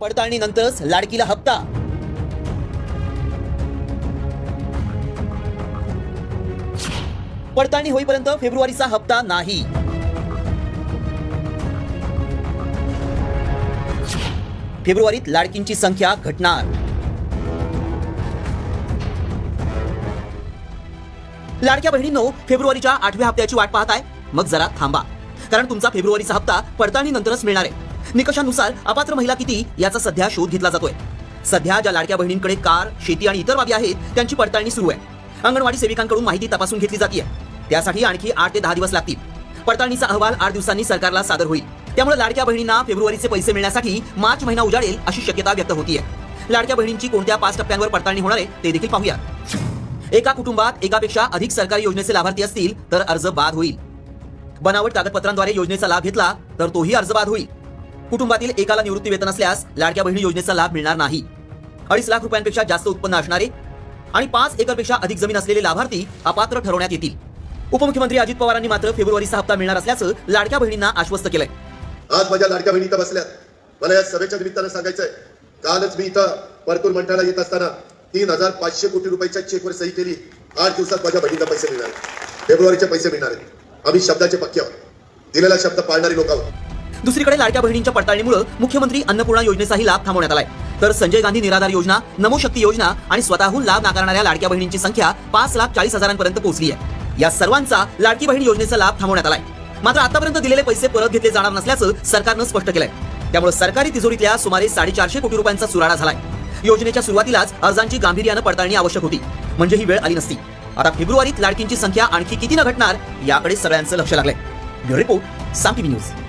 पडताळणीनंतरच लाडकीला हप्ता. पडताळणी होईपर्यंत फेब्रुवारीचा हप्ता नाही. फेब्रुवारीत लाडकींची संख्या घटणार. लाडक्या बहिणींनो, फेब्रुवारीच्या 8व्या हप्त्याची वाट पाहताय? मग जरा थांबा, कारण तुमचा फेब्रुवारीचा हप्ता पडताळणीनंतरच मिळणार आहे. निकषानुसार अपात्र महिला किती याचा सध्या शोध घेतला जातोय. सध्या ज्या लाडक्या बहिणींकडे कार, शेती आणि इतर बाबी आहेत त्यांची पडताळणी सुरू आहे. अंगणवाडी सेविकांकडून माहिती तपासून घेतली जाते. त्यासाठी आणखी 8 ते 10 दिवस लागतील. पडताळणीचा अहवाल 8 दिवसांनी सरकारला सादर होईल. त्यामुळे लाडक्या बहिणींना फेब्रुवारीचे पैसे मिळण्यासाठी मार्च महिना उजाडेल अशी शक्यता व्यक्त होतीये. लाडक्या बहिणींची कोणत्या 5 टप्प्यांवर पडताळणी होणार आहे ते देखील पाहूया. एका कुटुंबात एकापेक्षा अधिक सरकारी योजनेचे लाभार्थी असतील तर अर्ज बाद होईल. बनावट कागदपत्रांद्वारे योजनेचा लाभ घेतला तर तोही अर्ज बाद होईल. कुटुंबातील एकाला निवृत्ती वेतन असल्यास लाडक्या बहिणी योजनेचा लाभ मिळणार नाही. 2.5 लाख रुपयांपेक्षा जास्त उत्पन्न असणारे आणि 5 एकरपेक्षा अधिक जमीन असलेले लाभार्थी अपात्र ठरवण्यात येतील. उपमुख्यमंत्री अजित पवारांनी मात्र फेब्रुवारीचा हप्ता मिळणार असल्याचं लाडक्या बहिणींना आश्वस्त केलंय. आज माझ्या लाडक्या बहिणी इथं बसल्यात. मला या सभेच्या निमित्तानं सांगायचंय, कालच मी इथं परतूर मंडळाला येत असताना 3,500 कोटी रुपयाच्या चेकवर सही केली. 8 दिवसात माझ्या बहिणीला पैसे मिळणार. फेब्रुवारीचे पैसे मिळणार आहेत. आम्ही शब्दाचे पक्के आहोत. दिलेला शब्द पाळणारी लोक आहोत. दुसरीकडे लाडक्या बहिणींच्या पडताळणीमुळे मुख्यमंत्री अन्नपूर्णा योजनेचाही लाभ थांबवण्यात आलाय. तर संजय गांधी निराधार योजना, नमो शक्ती योजना आणि स्वतःहून लाभ नाकारणाऱ्या लाडक्या बहिणींची संख्या 5,40,000 पोहोचली आहे. या सर्वांचा लाडकी बहीण योजनेचा लाभ थांबवण्यात आलाय. मात्र आतापर्यंत दिलेले पैसे परत घेतले जाणार नसल्याचं सरकारनं स्पष्ट केलंय. त्यामुळे सरकारी तिजोरीतल्या सुमारे 450 कोटी रुपयांचा चुराडा झालाय. योजनेच्या सुरुवातीलाच अर्जांची गांभीर्यानं पडताळणी आवश्यक होती, म्हणजे ही वेळ आली नसती. आता फेब्रुवारीत लाडकींची संख्या आणखी किती न घटणार याकडे सगळ्यांचं लक्ष लागलंय. ब्युरो रिपोर्ट, साम टीव्ही न्यूज.